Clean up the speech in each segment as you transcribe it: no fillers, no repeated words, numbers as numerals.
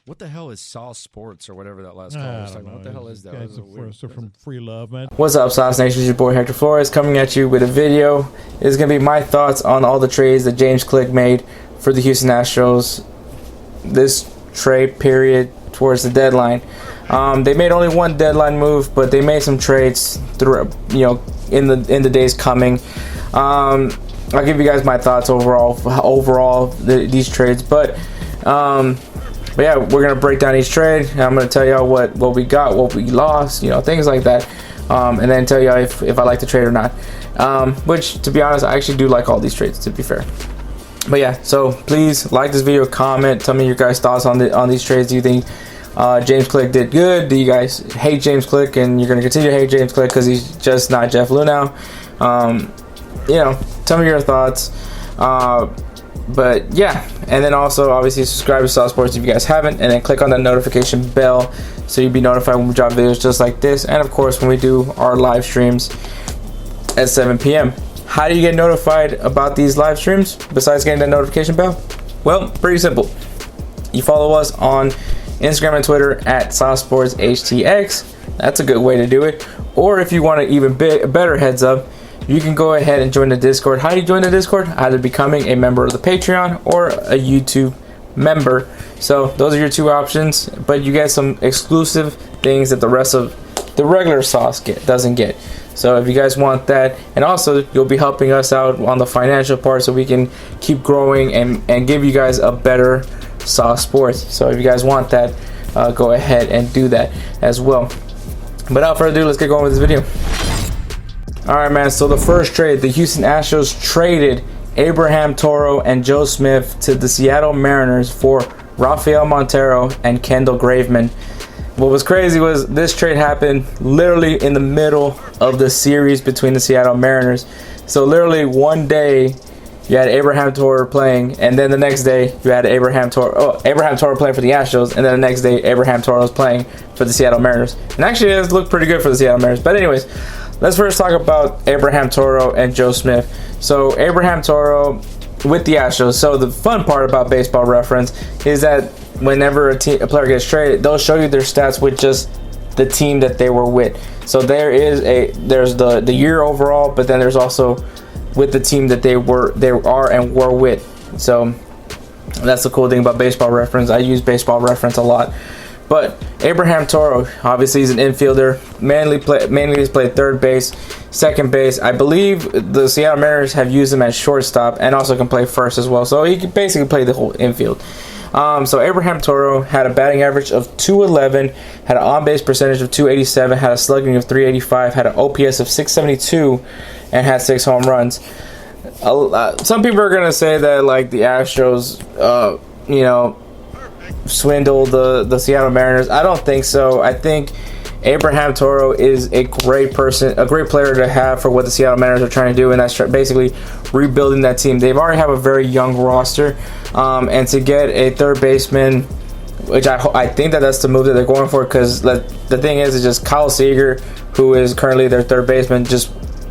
What the hell is Saw Sports or whatever that last call was talking about? What the hell is that? Guys are from Free Love, man. What's up, Sauce Nation? It's your boy Hector Flores coming at you with a video. It's going to be my thoughts on all the trades that James Click made for the Houston Astros this trade period towards the deadline. They made only one deadline move, but they made some trades through, in the days coming. I'll give you guys my thoughts overall these trades, but yeah, we're gonna break down each trade. And I'm gonna tell y'all what we got, what we lost, things like that, and then tell y'all if I like the trade or not. Which, to be honest, I actually do like all these trades, to be fair. But yeah, so please like this video, comment, tell me your guys' thoughts on these trades. Do you think James Click did good? Do you guys hate James Click and you're gonna continue to hate James Click because he's just not Jeff Lou now? Tell me your thoughts. But yeah, and then also obviously subscribe to Saw Sports if you guys haven't, and then click on the notification bell so you'll be notified when we drop videos just like this, and of course when we do our live streams at 7 p.m. How do you get notified about these live streams besides getting the notification bell? Well, pretty simple. You follow us on Instagram and Twitter at SawSportsHTX. That's a good way to do it. Or if you want an even better heads up, you can go ahead and join the Discord. How do you join the Discord? Either becoming a member of the Patreon or a YouTube member. So those are your two options, but you get some exclusive things that the rest of the regular sauce doesn't get. So if you guys want that, and also you'll be helping us out on the financial part so we can keep growing and give you guys a better Saw Sports. So if you guys want that, go ahead and do that as well. But without further ado, let's get going with this video. Alright, man, so the first trade, the Houston Astros traded Abraham Toro and Joe Smith to the Seattle Mariners for Rafael Montero and Kendall Graveman. What was crazy was this trade happened literally in the middle of the series between the Seattle Mariners. So literally one day you had Abraham Toro playing, and then the next day you had Abraham Toro playing for the Astros, and then the next day Abraham Toro was playing for the Seattle Mariners. And actually it looked pretty good for the Seattle Mariners. But anyways, let's first talk about Abraham Toro and Joe Smith. So Abraham Toro with the Astros. So the fun part about Baseball Reference is that whenever a player gets traded, they'll show you their stats with just the team that they were with. So there's the year overall, but then there's also with the team that they are and were with. So that's the cool thing about Baseball Reference. I use Baseball Reference a lot. But Abraham Toro, obviously he's an infielder, mainly he's played third base, second base. I believe the Seattle Mariners have used him as shortstop and also can play first as well. So he can basically play the whole infield. So Abraham Toro had a batting average of .211, had an on-base percentage of .287, had a slugging of .385, had an OPS of .672, and had 6 home runs. Some people are going to say that like the Astros, swindle the Seattle Mariners. I don't think so. I think Abraham Toro is a great player to have for what the Seattle Mariners are trying to do, and that's basically rebuilding that team. They've already have a very young roster, and to get a third baseman, which I think that's the move that they're going for, because the thing is just Kyle Seager, who is currently their third baseman,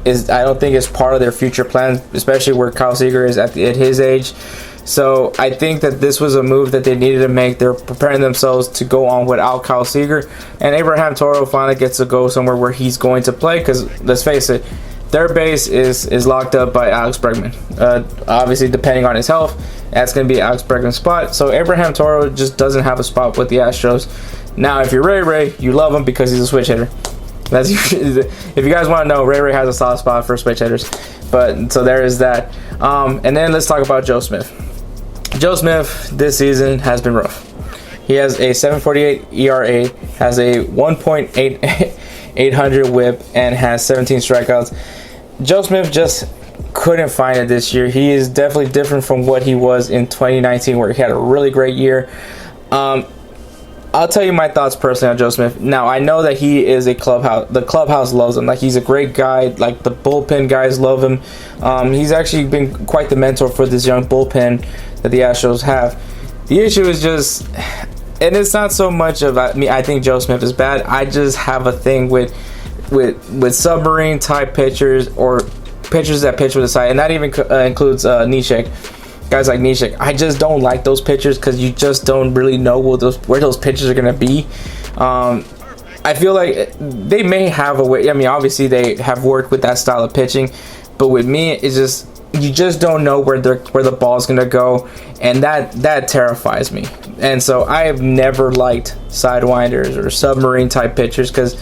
I don't think is part of their future plan, especially where Kyle Seager is at his age. So I think that this was a move that they needed to make. They're preparing themselves to go on without Kyle Seager, and Abraham Toro finally gets to go somewhere where he's going to play, because let's face it, their base is locked up by Alex Bregman. Obviously, depending on his health, that's going to be Alex Bregman's spot. So Abraham Toro just doesn't have a spot with the Astros. Now, if you're Ray, you love him because he's a switch hitter. That's if you guys want to know, Ray has a soft spot for switch hitters. But so there is that. And then let's talk about Joe Smith. Joe Smith this season has been rough. He has a 7.48 ERA, has a 1.800 WHIP, and has 17 strikeouts. Joe Smith just couldn't find it this year. He is definitely different from what he was in 2019, where he had a really great year. I'll tell you my thoughts personally on Joe Smith. Now, I know that he is the clubhouse loves him. Like, he's a great guy. Like, the bullpen guys love him. He's actually been quite the mentor for this young bullpen that the Astros have. The issue is just, and it's not so much of I think Joe Smith is bad. I just have a thing with submarine type pitchers, or pitchers that pitch with a side, and that even includes Nishek. guys like Nishik. I just don't like those pitchers because you just don't really know where those pitchers are gonna be. I feel like they may have a way. I mean, obviously they have worked with that style of pitching, but with me, it's just you just don't know where the ball's gonna go, and that terrifies me. And so I have never liked sidewinders or submarine type pitchers because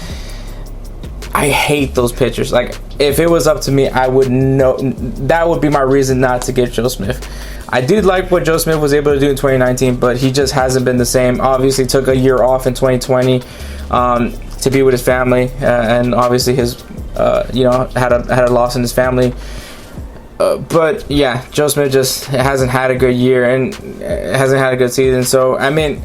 I hate those pitchers. Like, if it was up to me, I would know that would be my reason not to get Joe Smith. I did like what Joe Smith was able to do in 2019, but he just hasn't been the same. Obviously, took a year off in 2020 to be with his family, and obviously his had a loss in his family. But yeah, Joe Smith just hasn't had a good year and hasn't had a good season. So I mean,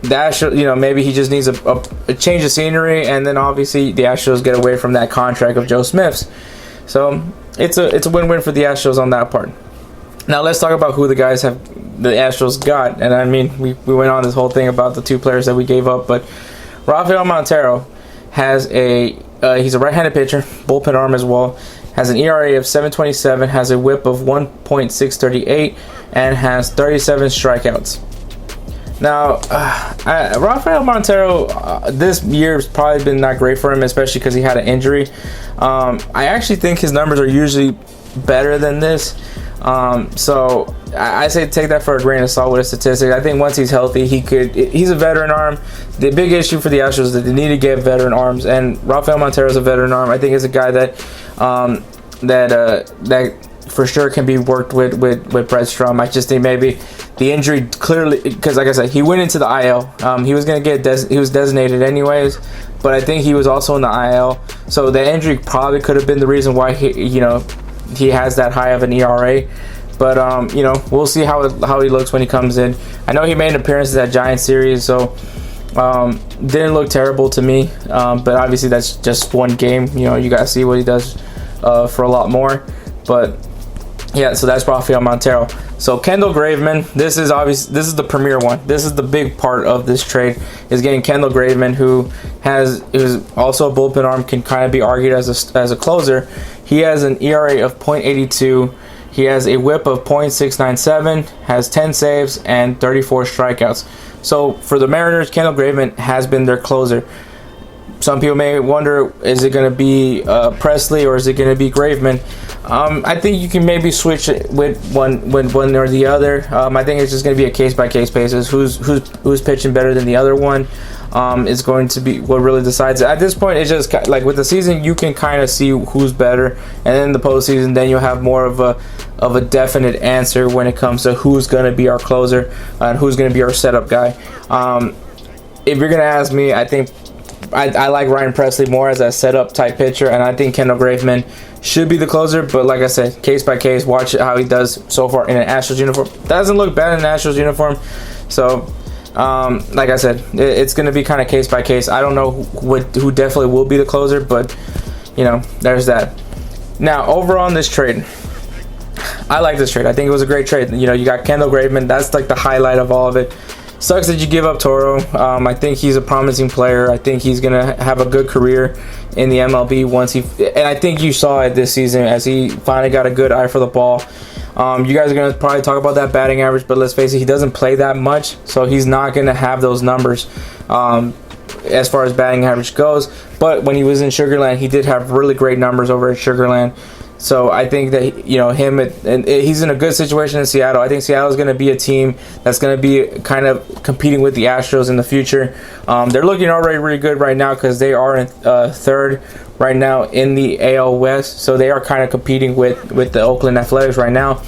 the Astros, maybe he just needs a change of scenery, and then obviously the Astros get away from that contract of Joe Smith's. So it's a win-win for the Astros on that part. Now let's talk about who the Astros got. And I mean, we went on this whole thing about the two players that we gave up, but Rafael Montero has he's a right-handed pitcher, bullpen arm as well. Has an ERA of 7.27, has a WHIP of 1.638, and has 37 strikeouts. Now, Rafael Montero, this year has probably been not great for him, especially because he had an injury. I actually think his numbers are usually better than this. So I say take that for a grain of salt with a statistic. I think once he's healthy, he's a veteran arm. The big issue for the Astros is that they need to get veteran arms, and Rafael Montero is a veteran arm. I think it's a guy that for sure can be worked with Brett Strom. I just think maybe the injury clearly, because like I said, he went into the IL. He was gonna he was designated anyways, but I think he was also in the IL. So the injury probably could have been the reason why he has that high of an ERA. But we'll see how he looks when he comes in. I know he made an appearance in that Giants series, so didn't look terrible to me. But obviously that's just one game. You gotta see what he does for a lot more. But yeah, so that's Rafael Montero. So Kendall Graveman, this is the premier one. This is the big part of this trade, is getting Kendall Graveman, who's also a bullpen arm, can kind of be argued as a closer. He has an ERA of 0.82. He has a WHIP of 0.697, has 10 saves and 34 strikeouts. So for the Mariners, Kendall Graveman has been their closer. Some people may wonder, is it going to be Presley or is it going to be Graveman? I think you can maybe switch it with one or the other. I think it's just going to be a case-by-case basis. Who's pitching better than the other one is going to be what really decides it. At this point, it's just like with the season, you can kind of see who's better, and then the postseason, then you'll have more of a definite answer when it comes to who's going to be our closer and who's going to be our setup guy. If you're going to ask me, I think I like Ryan Presley more as a setup type pitcher, and I think Kendall Graveman should be the closer. But like I said, case by case, watch how he does so far in an Astros uniform. Doesn't look bad in an Astros uniform. So like I said, it's going to be kind of case by case. I don't know who definitely will be the closer, but there's that. Now over on this trade, I like this trade. I think it was a great trade. You got Kendall Graveman. That's like the highlight of all of it. Sucks that you give up Toro. I think he's a promising player. I think he's gonna have a good career in the MLB and I think you saw it this season as he finally got a good eye for the ball. You guys are gonna probably talk about that batting average, but let's face it, he doesn't play that much, so he's not gonna have those numbers as far as batting average goes. But when he was in Sugarland, he did have really great numbers over at Sugarland. So I think that he's in a good situation in Seattle. I think Seattle is going to be a team that's going to be kind of competing with the Astros in the future. They're looking already really good right now because they are in third right now in the AL West. So they are kind of competing with the Oakland Athletics right now.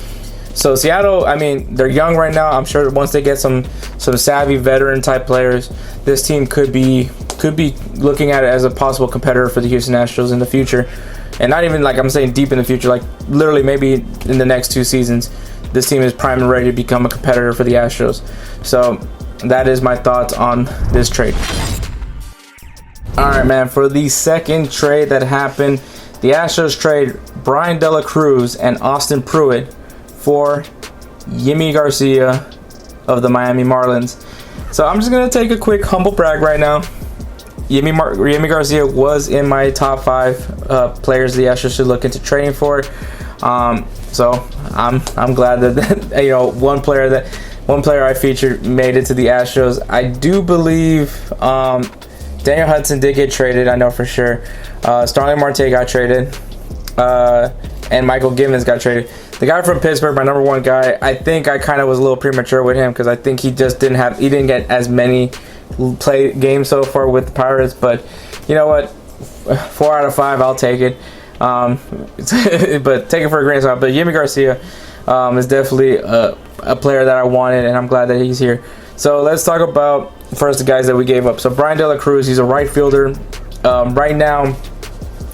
So Seattle, I mean, they're young right now. I'm sure once they get some savvy veteran type players, this team could be looking at it as a possible competitor for the Houston Astros in the future. And not even like I'm saying deep in the future, like literally maybe in the next 2 seasons, this team is primed and ready to become a competitor for the Astros. So that is my thoughts on this trade. All right, man, for the second trade that happened, the Astros trade Brian De La Cruz and Austin Pruitt for Yimi Garcia of the Miami Marlins. So I'm just going to take a quick humble brag right now. Yimi Garcia was in my top 5 players the Astros should look into trading for. So I'm glad that you know one player I featured made it to the Astros. I do believe Daniel Hudson did get traded. I know for sure. Starling Marte got traded, and Michael Givens got traded. The guy from Pittsburgh, my number one guy, I think I kind of was a little premature with him because I think he didn't get as many play games so far with the Pirates. But you know what, 4 out of 5, I'll take it. But take it for a grain of salt. But Yimi Garcia is definitely a player that I wanted, and I'm glad that he's here. So let's talk about first the guys that we gave up. So Brian De La Cruz, he's a right fielder. Right now,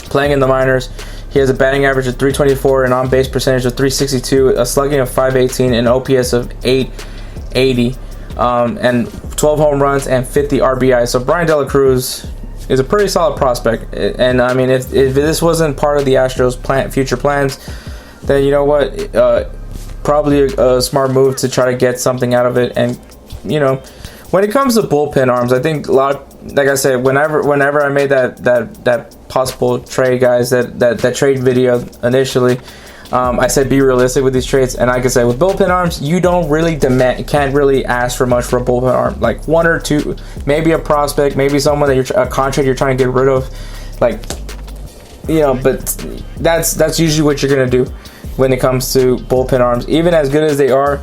playing in the minors. He has a batting average of 324, an on-base percentage of 362, a slugging of 518, an OPS of 880, and 12 home runs and 50 RBIs. So Brian De La Cruz is a pretty solid prospect. And I mean, if this wasn't part of the Astros' future plans, then you know what, probably a smart move to try to get something out of it. And you know, when it comes to bullpen arms, I think like I said, whenever I made that possible trade, guys, that trade video initially, I said be realistic with these trades. And like I said, with bullpen arms, you don't really can't really ask for much for a bullpen arm. Like 1 or 2, maybe a prospect, maybe someone that a contract you're trying to get rid of, like, you know. But that's usually what you're gonna do when it comes to bullpen arms. Even as good as they are,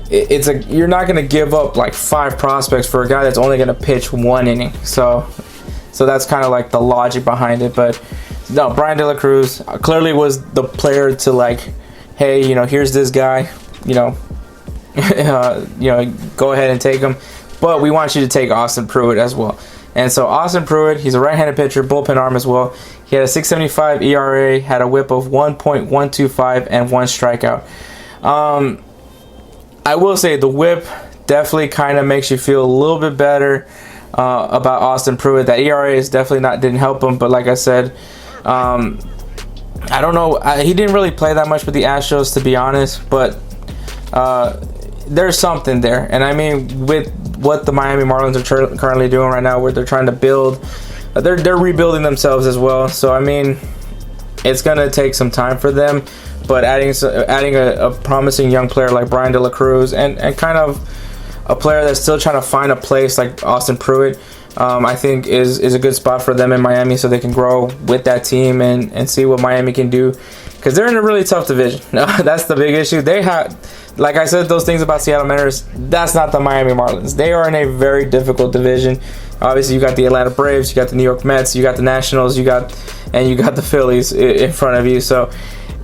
you're not gonna give up like 5 prospects for a guy that's only gonna pitch 1 inning. So that's kind of like the logic behind it. But no, Brian De La Cruz clearly was the player to, like, hey, you know, here's this guy, you know, go ahead and take him, but we want you to take Austin Pruitt as well. And so Austin Pruitt, he's a right-handed pitcher, bullpen arm as well. He had a 6.75 ERA, had a WHIP of 1.125, and 1 strikeout. I will say the WHIP definitely kind of makes you feel a little bit better about Austin Pruitt. That ERA is definitely didn't help him, but like I said, I don't know. He didn't really play that much with the Astros, to be honest, but there's something there. And I mean, with what the Miami Marlins are currently doing right now, where they're trying to build, they're rebuilding themselves as well. So I mean, it's gonna take some time for them. But adding a promising young player like Brian De La Cruz and kind of a player that's still trying to find a place like Austin Pruitt, I think is a good spot for them in Miami, so they can grow with that team and see what Miami can do, because they're in a really tough division. That's the big issue. They have, like I said, those things about Seattle Mariners. That's not the Miami Marlins. They are in a very difficult division. Obviously, you got the Atlanta Braves, you got the New York Mets, you got the Nationals, you got the Phillies in front of you. So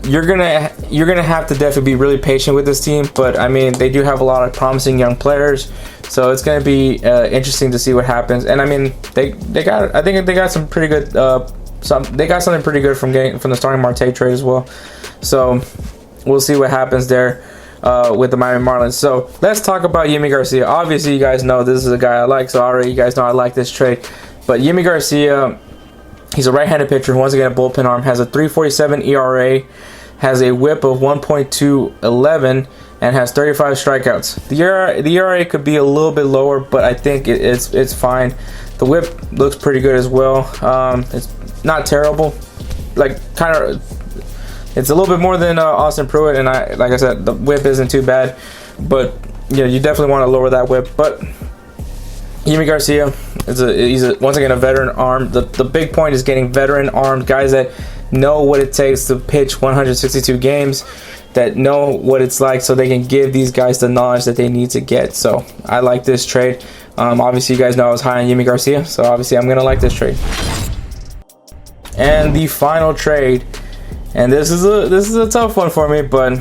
you're gonna have to definitely be really patient with this team. But I mean, they do have a lot of promising young players, so it's gonna be interesting to see what happens. And I mean, I think they got some pretty good they got something pretty good from the Starling Marte trade as well. So we'll see what happens there with the Miami Marlins. So let's talk about Yimi Garcia. Obviously, you guys know this is a guy I like, so already you guys know I like this trade. But Yimi Garcia, he's a right-handed pitcher, once again a bullpen arm, has a 3.47 ERA, has a WHIP of 1.211, and has 35 strikeouts. The ERA could be a little bit lower, but I think it's fine. The WHIP looks pretty good as well. It's not terrible. Like, kind of, it's a little bit more than Austin Pruitt, and like I said, the WHIP isn't too bad. But yeah, you definitely want to lower that WHIP. But Yimi Garcia he's once again a veteran arm. The big point is getting veteran armed guys that know what it takes to pitch 162 games, that know what it's like, so they can give these guys the knowledge that they need to get. So I like this trade. Obviously, you guys know I was high on Yimi Garcia, so obviously I'm gonna like this trade. And the final trade, and this is a tough one for me, but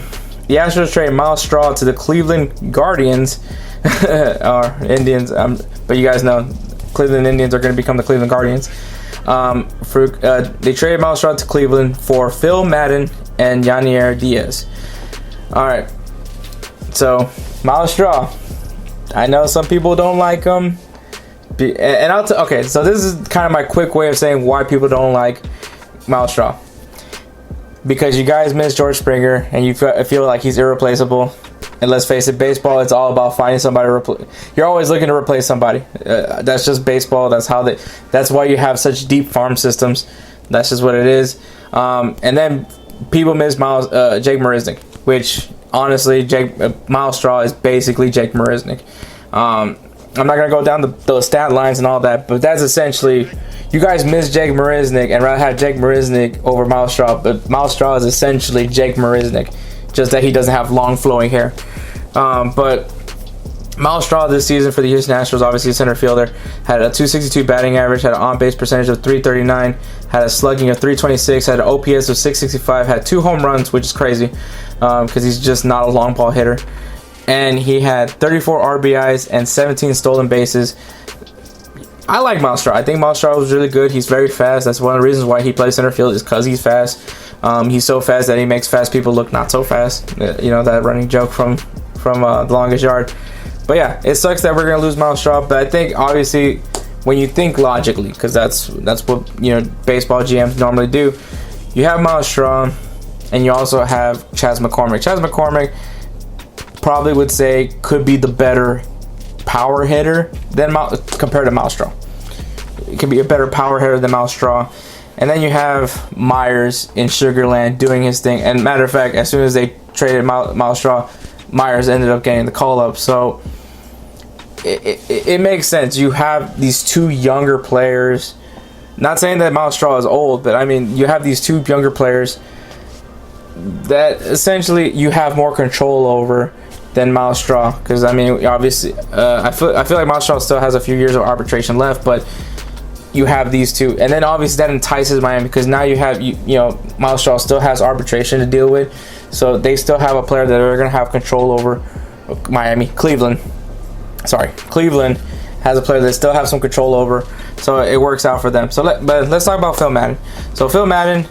the Astros trade Miles Straw to the Cleveland Guardians or Indians. But you guys know Cleveland Indians are going to become the Cleveland Guardians. They traded Miles Straw to Cleveland for Phil Madden and Yanier Diaz. All right, so Miles Straw, I know some people don't like him, and okay. So this is kind of my quick way of saying why people don't like Miles Straw. Because you guys miss George Springer and you feel like he's irreplaceable. And let's face it, baseball, it's all about finding somebody to replace. You're always looking to replace somebody. That's just baseball. That's why you have such deep farm systems. That's just what it is. And then people miss Jake Marisnick, which honestly, Miles Straw is basically Jake Marisnick. I'm not gonna go down those stat lines and all that, but that's essentially, you guys miss Jake Marisnick and rather have Jake Marisnick over Miles Straw, but Miles Straw is essentially Jake Marisnick, just that he doesn't have long flowing hair. But Miles Straw this season for the Houston Astros, obviously a center fielder, had a .262 batting average, had an on-base percentage of .339, had a slugging of .326, had an OPS of .665, had 2 home runs, which is crazy because he's just not a long ball hitter. And he had 34 RBIs and 17 stolen bases. I like Miles Straw. I think Miles Straw was really good. He's very fast. That's one of the reasons why he plays center field, is because he's fast. He's so fast that he makes fast people look not so fast. That running joke from the longest yard. But yeah, it sucks that we're gonna lose Miles Straw. But I think obviously, when you think logically, because that's what baseball GMs normally do, you have Miles Straw, and you also have Chas McCormick. Chas McCormick probably would say could be the better power hitter than compared to Miles Straw. It could be a better power hitter than Miles Straw. And then you have Myers in Sugarland doing his thing. And matter of fact, as soon as they traded Miles Straw, Myers ended up getting the call up. So it makes sense. You have these 2 younger players. Not saying that Miles Straw is old, but I mean, you have these 2 younger players that essentially you have more control over than Miles Straw, because I mean, obviously, I feel like Miles Straw still has a few years of arbitration left, but you have these 2, and then obviously that entices Miami, because now you have Miles Straw still has arbitration to deal with, so they still have a player that are going to have control over. Cleveland has a player that still have some control over, so it works out for them. But let's talk about Phil Maddon. So Phil Maddon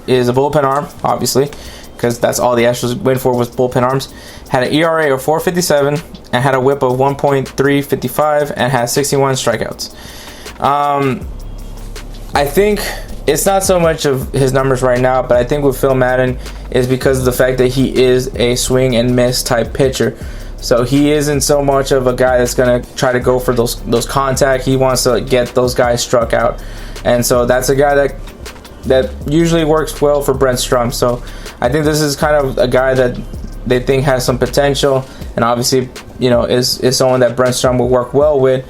is a bullpen arm, obviously, because that's all the Astros went for was bullpen arms. Had an ERA of 4.57 and had a WHIP of 1.355 and had 61 strikeouts. I think it's not so much of his numbers right now, but I think with Phil Maddon is because of the fact that he is a swing and miss type pitcher. So he isn't so much of a guy that's going to try to go for those contact. He wants to get those guys struck out. And so that's a guy that usually works well for Brent Strum. So I think this is kind of a guy that they think has some potential, and obviously, is someone that Brent Strum will work well with.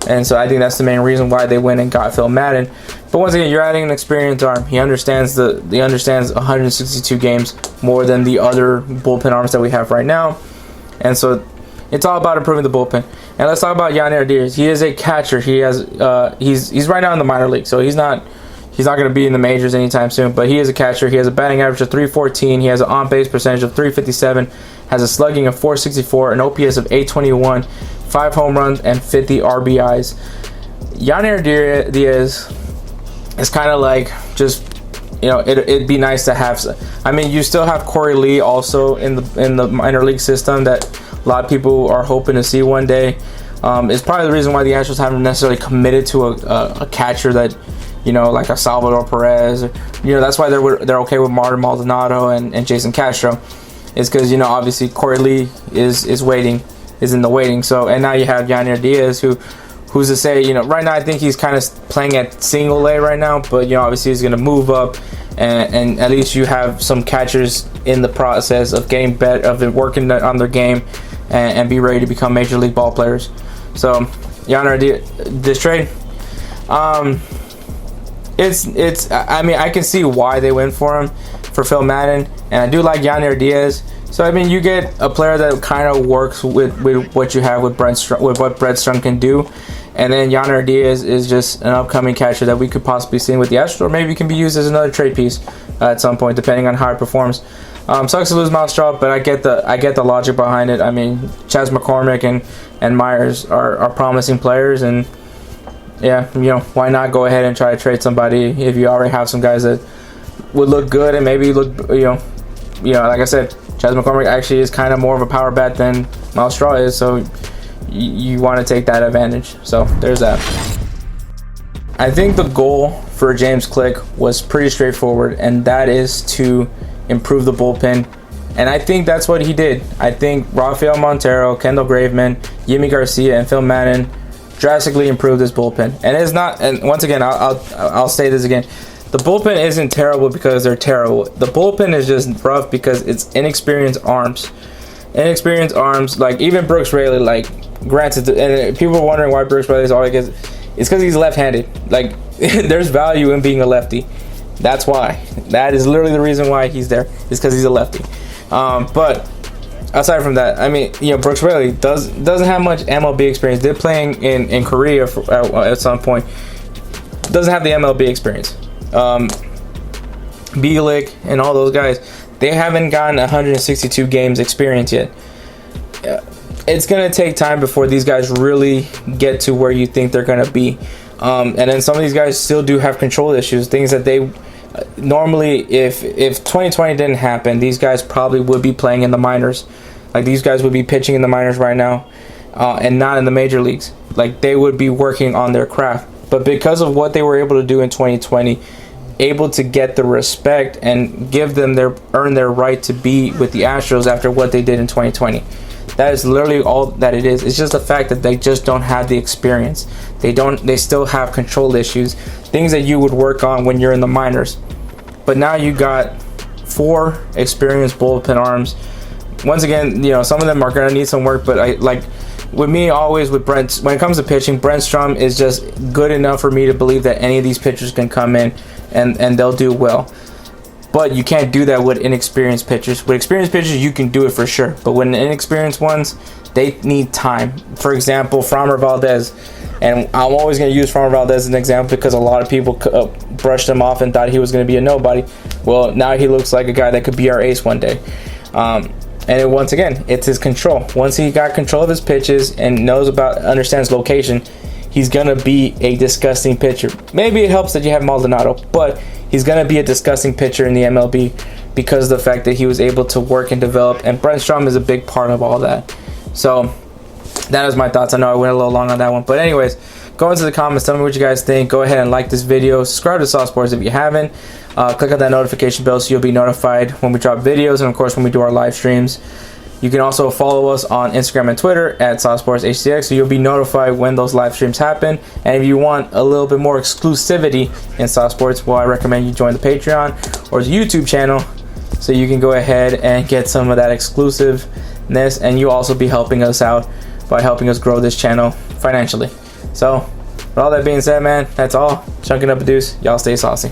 And so I think that's the main reason why they went and got Phil Maddon. But once again, you're adding an experienced arm. He understands 162 games more than the other bullpen arms that we have right now. And so it's all about improving the bullpen. And let's talk about Yannier Diaz. He is a catcher. He has he's right now in the minor league, so he's not going to be in the majors anytime soon. But he is a catcher. He has a batting average of .314. He has an on-base percentage of .357. Has a slugging of .464, an OPS of .821, 5 home runs, and 50 RBIs. Yannier Diaz is kind of like just, it'd be nice to have. I mean, you still have Corey Lee also in the minor league system that a lot of people are hoping to see one day. It's probably the reason why the Astros haven't necessarily committed to a catcher that, like a Salvador Perez. That's why they're okay with Martin Maldonado and Jason Castro. Is because, obviously Corey Lee is in the waiting. So, and now you have Yannier Diaz, who's to say, right now I think he's kind of playing at single A right now, but, obviously he's going to move up, and at least you have some catchers in the process of getting better, of working on their game, and be ready to become major league ball players. So, Yannier Diaz, this trade, I can see why they went for him, for Phil Maddon, and I do like Yannier Diaz. So I mean, you get a player that kind of works with what you have with what Brent Strum can do, and then Yannier Diaz is just an upcoming catcher that we could possibly see with the Astros, or maybe can be used as another trade piece at some point, depending on how it performs. Sucks to lose Miles Straw, but I get the logic behind it. I mean, Chas McCormick and Myers are promising players, and yeah, why not go ahead and try to trade somebody if you already have some guys that would look good and maybe look, like I said, Chas McCormick actually is kind of more of a power bat than Miles Straw is, so you want to take that advantage. So there's that. I think the goal for James Click was pretty straightforward, and that is to improve the bullpen. And I think that's what he did. I think Rafael Montero, Kendall Graveman, Yimi Garcia, and Phil Maddon drastically improved this bullpen. And it's not. And once again, I'll say this again. The bullpen isn't terrible because they're terrible. The bullpen is just rough because it's inexperienced arms. Like even Brooks Raley, like granted, and people are wondering why Brooks Raley is all he gets. It's because he's left-handed. Like there's value in being a lefty. That's why. That is literally the reason why he's there. Is because he's a lefty. But aside from that, I mean, Brooks Raley doesn't have much MLB experience. Did playing in Korea at some point. Doesn't have the MLB experience. Bielik and all those guys, they haven't gotten 162 games experience yet. It's going to take time before these guys really get to where you think they're going to be. And then some of these guys still do have control issues, things that they normally, if 2020 didn't happen, these guys probably would be playing in the minors. Like these guys would be pitching in the minors right now and not in the major leagues. Like they would be working on their craft. But because of what they were able to do in 2020, able to get the respect and give them earn their right to be with the Astros after what they did in 2020. That is literally all that it is. It's just the fact that they just don't have the experience. They still have control issues, things that you would work on when you're in the minors. But now you got 4 experienced bullpen arms. Once again, some of them are going to need some work, but with me, always with Brent, when it comes to pitching, Brent Strom is just good enough for me to believe that any of these pitchers can come in and they'll do well. But you can't do that with inexperienced pitchers. With experienced pitchers, you can do it for sure. But with inexperienced ones, they need time. For example, Framber Valdez. And I'm always going to use Framber Valdez as an example because a lot of people brushed him off and thought he was going to be a nobody. Well, now he looks like a guy that could be our ace one day. Once again, it's his control. Once he got control of his pitches and understands location, he's gonna be a disgusting pitcher. Maybe it helps that you have Maldonado, but he's gonna be a disgusting pitcher in the MLB because of the fact that he was able to work and develop. And Brent Strom is a big part of all that. So that is my thoughts. I know I went a little long on that one, but anyways, go into the comments. Tell me what you guys think. Go ahead and like this video. Subscribe to Saw Sports if you haven't. Click on that notification bell so you'll be notified when we drop videos and of course when we do our live streams. You can also follow us on Instagram and Twitter at SawSportsHTX so you'll be notified when those live streams happen. And if you want a little bit more exclusivity in Saw Sports, well, I recommend you join the Patreon or the YouTube channel so you can go ahead and get some of that exclusiveness, and you'll also be helping us out by helping us grow this channel financially. So with all that being said, man, that's all. Chunking up a deuce. Y'all stay saucy.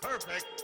Perfect.